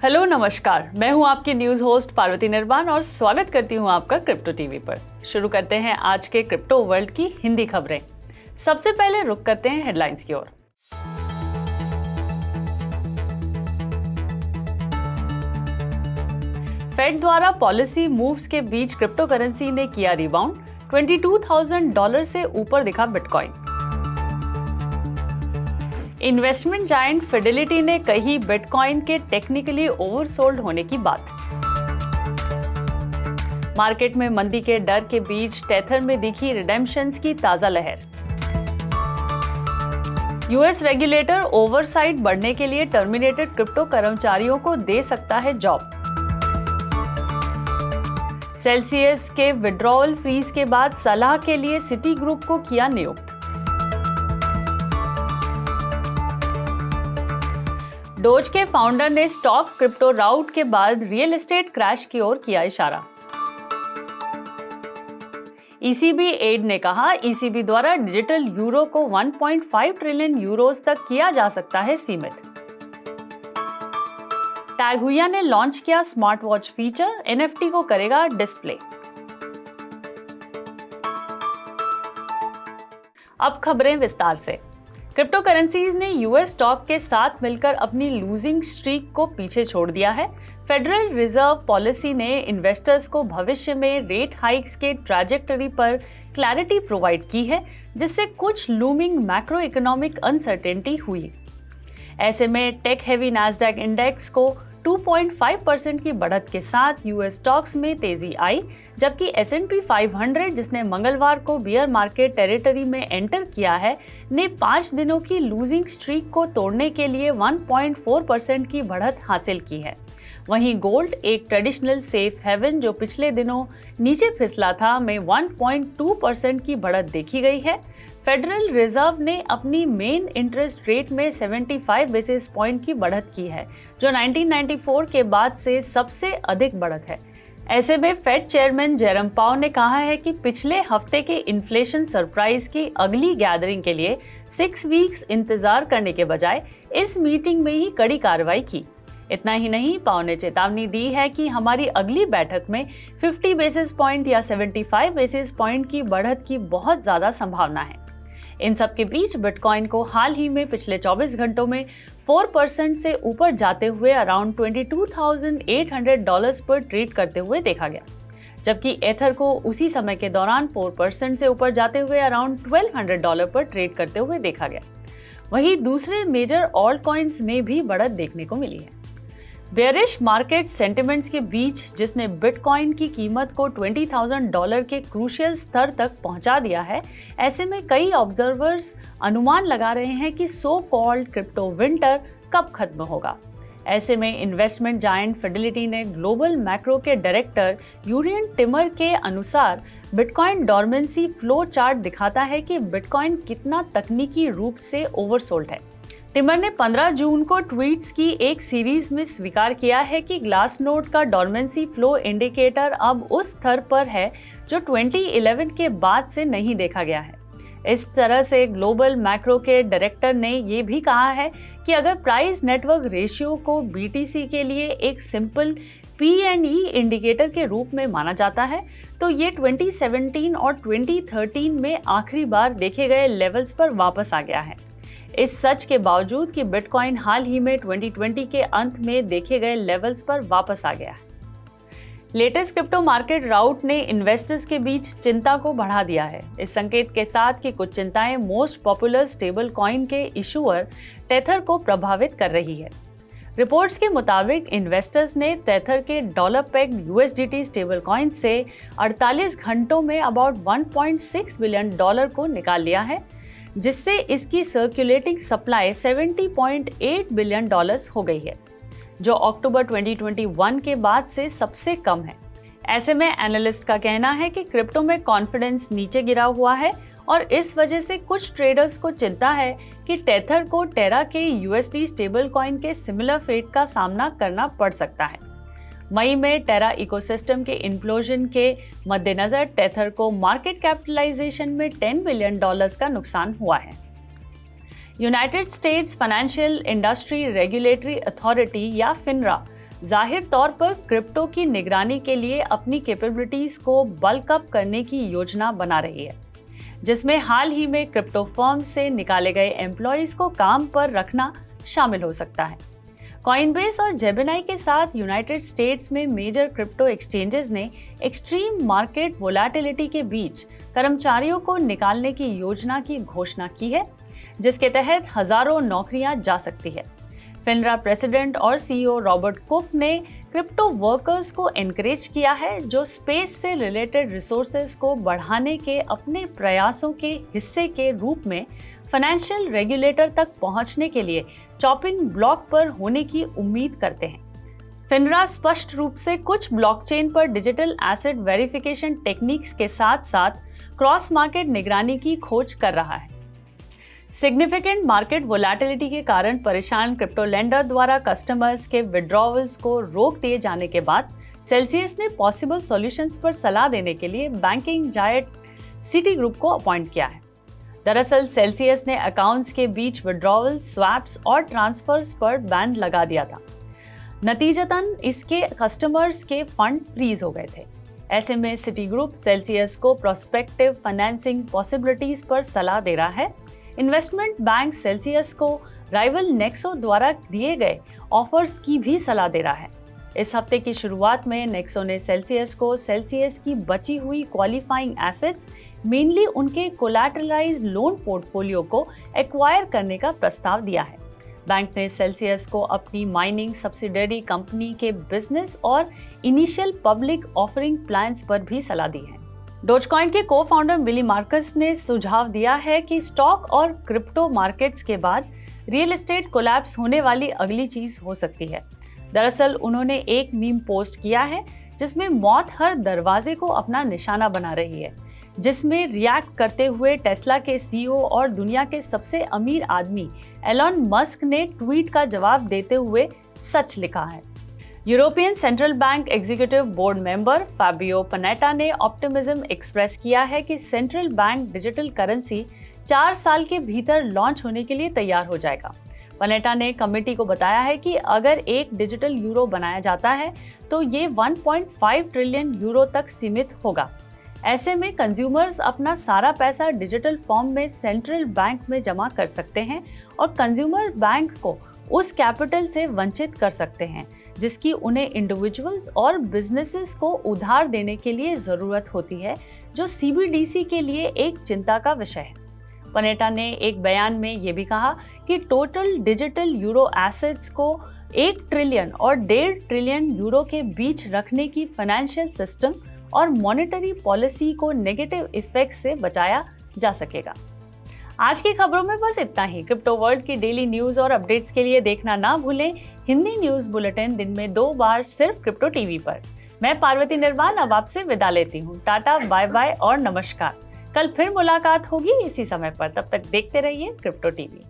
Hello नमस्कार, मैं हूं आपकी न्यूज होस्ट पार्वती निर्वाण और स्वागत करती हूं आपका क्रिप्टो टीवी पर। शुरू करते हैं आज के क्रिप्टो वर्ल्ड की हिंदी खबरें। सबसे पहले रुक करते हैं हेडलाइंस की ओर। फेड द्वारा पॉलिसी मूव्स के बीच क्रिप्टो करेंसी ने किया रिबाउंड, $22,000 से ऊपर दिखा बिटकॉइन। इन्वेस्टमेंट जायंट फिडेलिटी ने कही बिटकॉइन के टेक्निकली ओवरसोल्ड होने की बात। मार्केट में मंदी के डर के बीच टेथर में दिखी रिडेम्पशंस की ताजा लहर। यूएस रेगुलेटर ओवरसाइट बढ़ने के लिए टर्मिनेटेड क्रिप्टो कर्मचारियों को दे सकता है जॉब। सेल्सियस के विड्रॉवल फ्रीज के बाद सलाह के लिए सिटी ग्रुप को किया नियुक्त। डोज के फाउंडर ने स्टॉक क्रिप्टो राउट के बाद रियल एस्टेट क्रैश की ओर किया इशारा। ईसीबी एड ने कहा ईसीबी द्वारा डिजिटल यूरो को 1.5 ट्रिलियन यूरोस तक किया जा सकता है सीमित। टैग हुइया ने लॉन्च किया स्मार्ट वॉच फीचर, एनएफटी को करेगा डिस्प्ले। अब खबरें विस्तार से। क्रिप्टो करेंसीज ने यूएस स्टॉक के साथ मिलकर अपनी लूजिंग स्ट्रीक को पीछे छोड़ दिया है। फेडरल रिजर्व पॉलिसी ने इन्वेस्टर्स को भविष्य में रेट हाइक्स के ट्रैजेक्टरी पर क्लैरिटी प्रोवाइड की है, जिससे कुछ लूमिंग मैक्रो इकोनॉमिक अनसर्टेनिटी हुई। ऐसे में टेक हेवी नैस्डैक इंडेक्स को 2.5% की बढ़त के साथ यूएस स्टॉक्स में तेजी आई, जबकि S&P 500 जिसने मंगलवार को बियर मार्केट टेरिटरी में एंटर किया है, ने 5 दिनों की लूजिंग स्ट्रीक को तोड़ने के लिए 1.4% की बढ़त हासिल की है। वहीं गोल्ड, एक ट्रेडिशनल सेफ हेवन जो पिछले दिनों नीचे फिसला था, में 1.2% की बढ़त देखी गई है। फेडरल रिजर्व ने अपनी मेन इंटरेस्ट रेट में 75 बेसिस पॉइंट की बढ़त की है, जो 1994 के बाद से सबसे अधिक बढ़त है। ऐसे में फेड चेयरमैन जेरम पाव ने कहा है कि पिछले हफ्ते के इन्फ्लेशन सरप्राइज की अगली गैदरिंग के लिए 6 वीक्स इंतजार करने के बजाय इस मीटिंग में ही कड़ी कार्रवाई की। इतना ही नहीं, पाव ने चेतावनी दी है कि हमारी अगली बैठक में 50 बेसिस पॉइंट या 75 बेसिस पॉइंट की बढ़त की बहुत ज्यादा संभावना है। इन सब के बीच बिटकॉइन को हाल ही में पिछले 24 घंटों में 4% से ऊपर जाते हुए अराउंड $22,800 पर ट्रेड करते हुए देखा गया, जबकि एथर को उसी समय के दौरान 4% से ऊपर जाते हुए अराउंड $1,200 पर ट्रेड करते हुए देखा गया। वहीं दूसरे मेजर ऑल्ट कॉइन्स में भी बढ़त देखने को मिली है। बेयरिश मार्केट सेंटिमेंट्स के बीच, जिसने बिटकॉइन की कीमत को $20,000 के क्रूशियल स्तर तक पहुंचा दिया है, ऐसे में कई ऑब्जर्वर्स अनुमान लगा रहे हैं कि सो कॉल्ड क्रिप्टो विंटर कब खत्म होगा। ऐसे में इन्वेस्टमेंट जायंट फिडेलिटी ने ग्लोबल मैक्रो के डायरेक्टर यूरियन टिमर के अनुसार बिटकॉइन डॉर्मेंसी फ्लो चार्ट दिखाता है कि बिटकॉइन कितना तकनीकी रूप से ओवरसोल्ड है। टिमर ने 15 जून को ट्वीट्स की एक सीरीज में स्वीकार किया है कि ग्लासनोड का डॉर्मेंसी फ्लो इंडिकेटर अब उस स्तर पर है जो 2011 के बाद से नहीं देखा गया है। इस तरह से ग्लोबल मैक्रो के डायरेक्टर ने ये भी कहा है कि अगर प्राइस नेटवर्क रेशियो को बीटीसी के लिए एक सिंपल P/E इंडिकेटर के रूप में माना जाता है, तो ये 2017 और 2013 में आखिरी बार देखे गए लेवल्स पर वापस आ गया है। इस सच के बावजूद कि बिटकॉइन हाल ही में 2020 के अंत में देखे गए लेवल्स पर वापस आ गया है। लेटेस्ट क्रिप्टो मार्केट राउट ने इन्वेस्टर्स के बीच चिंता को बढ़ा दिया है, इस संकेत के साथ कि कुछ चिंताएं मोस्ट पॉपुलर स्टेबल कॉइन के इशूअर टेथर को प्रभावित कर रही है। रिपोर्ट्स के मुताबिक इन्वेस्टर्स ने टेथर के dollar pegged USDT stable coin से 48 घंटों में अबाउट $1.6 बिलियन को निकाल लिया है, जिससे इसकी सर्कुलेटिंग सप्लाई $70.8 बिलियन हो गई है, जो अक्टूबर 2021 के बाद से सबसे कम है। ऐसे में एनालिस्ट का कहना है कि क्रिप्टो में कॉन्फिडेंस नीचे गिरा हुआ है और इस वजह से कुछ ट्रेडर्स को चिंता है कि टेथर को टेरा के USD स्टेबल कॉइन के सिमिलर फेट का सामना करना पड़ सकता है। मई में टेरा इकोसिस्टम के इम्प्लोजन के मद्देनजर टेथर को मार्केट कैपिटलाइजेशन में $10 बिलियन का नुकसान हुआ है। United states financial industry regulatory authority या फिनरा जाहिर तौर पर क्रिप्टो की निगरानी के लिए अपनी कैपेबिलिटीज को बल्क अप करने की योजना बना रही है, जिसमें हाल ही में क्रिप्टो फर्म से निकाले गए एम्प्लॉइज को काम पर रखना शामिल हो सकता है। कॉइनबेस और जेमिनी के साथ यूनाइटेड स्टेट्स में मेजर क्रिप्टो एक्सचेंजेस ने एक्सट्रीम मार्केट वोलेटिलिटी के बीच कर्मचारियों को निकालने की योजना की घोषणा की है, जिसके तहत हजारों नौकरियां जा सकती है। फिनरा प्रेसिडेंट और सीईओ रॉबर्ट कुक ने क्रिप्टो वर्कर्स को एनकरेज किया है, जो स्पेस से रिलेटेड रिसोर्सेज को बढ़ाने के अपने प्रयासों के हिस्से के रूप में फाइनेंशियल रेगुलेटर तक पहुंचने के लिए चॉपिंग ब्लॉक पर होने की उम्मीद करते हैं। फिनरा स्पष्ट रूप से कुछ ब्लॉकचेन पर डिजिटल एसेट वेरिफिकेशन टेक्निक्स के साथ साथ क्रॉस मार्केट निगरानी की खोज कर रहा है। सिग्निफिकेंट मार्केट वोलेटिलिटी के कारण परेशान क्रिप्टो लेंडर द्वारा कस्टमर्स के विड्रॉवल्स को रोक दिए जाने के बाद सेल्सियस ने पॉसिबल सॉल्यूशंस पर सलाह देने के लिए बैंकिंग जायंट सिटी ग्रुप को अपॉइंट किया है। दरअसल सेल्सियस ने अकाउंट्स के बीच विड्रॉवल्स, स्वैप्स और ट्रांसफर्स पर बैन लगा दिया था। नतीजतन इसके कस्टमर्स के फंड फ्रीज हो गए थे। ऐसे में सिटी ग्रुप सेल्सियस को प्रोस्पेक्टिव फाइनेंसिंग पॉसिबिलिटीज पर सलाह दे रहा है। इन्वेस्टमेंट बैंक सेल्सियस को राइवल नेक्सो द्वारा दिए गए ऑफर्स की भी सलाह दे रहा है। इस हफ्ते की शुरुआत में नेक्सो ने सेल्सियस को सेल्सियस की बची हुई क्वालिफाइंग एसेट्स, मेनली उनके कोलैटरलाइज्ड लोन पोर्टफोलियो को एक्वायर करने का प्रस्ताव दिया है। बैंक ने सेल्सियस को अपनी माइनिंग सब्सिडियरी कंपनी के बिजनेस और इनिशियल पब्लिक ऑफरिंग प्लान्स पर भी सलाह दी है। डोजकॉइन के को-फाउंडर बिली मार्कस ने सुझाव दिया है कि स्टॉक और क्रिप्टो मार्केट्स के बाद रियल एस्टेट कोलैप्स होने वाली अगली चीज हो सकती है। दरअसल उन्होंने एक मीम पोस्ट किया है जिसमें मौत हर दरवाजे को अपना निशाना बना रही है, जिसमें रिएक्ट करते हुए टेस्ला के सीईओ और दुनिया के सबसे अमीर आदमी एलन मस्क ने ट्वीट का जवाब देते हुए सच लिखा है। European central bank executive board member Fabio Panetta ने ऑप्टिमिज्म एक्सप्रेस किया है कि सेंट्रल बैंक डिजिटल करेंसी 4 साल के भीतर लॉन्च होने के लिए तैयार हो जाएगा। पनेटा ने कमेटी को बताया है कि अगर एक डिजिटल यूरो बनाया जाता है तो ये 1.5 ट्रिलियन यूरो तक सीमित होगा। ऐसे में कंज्यूमर्स अपना सारा पैसा डिजिटल फॉर्म में सेंट्रल बैंक में जमा कर सकते हैं और कंज्यूमर बैंक को उस कैपिटल से वंचित कर सकते हैं जिसकी उन्हें इंडिविजुअल्स और बिजनेसेस को उधार देने के लिए जरूरत होती है, जो सीबीडीसी के लिए एक चिंता का विषय है। पनेटा ने एक बयान में ये भी कहा कि टोटल डिजिटल यूरो एसेट्स को 1 ट्रिलियन और 1.5 ट्रिलियन यूरो के बीच रखने की फाइनेंशियल सिस्टम और मॉनेटरी पॉलिसी को नेगेटिव इफेक्ट से बचाया जा सकेगा। आज की खबरों में बस इतना ही। क्रिप्टो वर्ल्ड की डेली न्यूज और अपडेट्स के लिए देखना ना भूलें हिंदी न्यूज बुलेटिन दिन में 2 बार सिर्फ क्रिप्टो टीवी पर। मैं पार्वती निर्वाल अब आपसे विदा लेती हूँ। टाटा, बाय बाय और नमस्कार। कल फिर मुलाकात होगी इसी समय पर। तब तक देखते रहिए क्रिप्टो टीवी।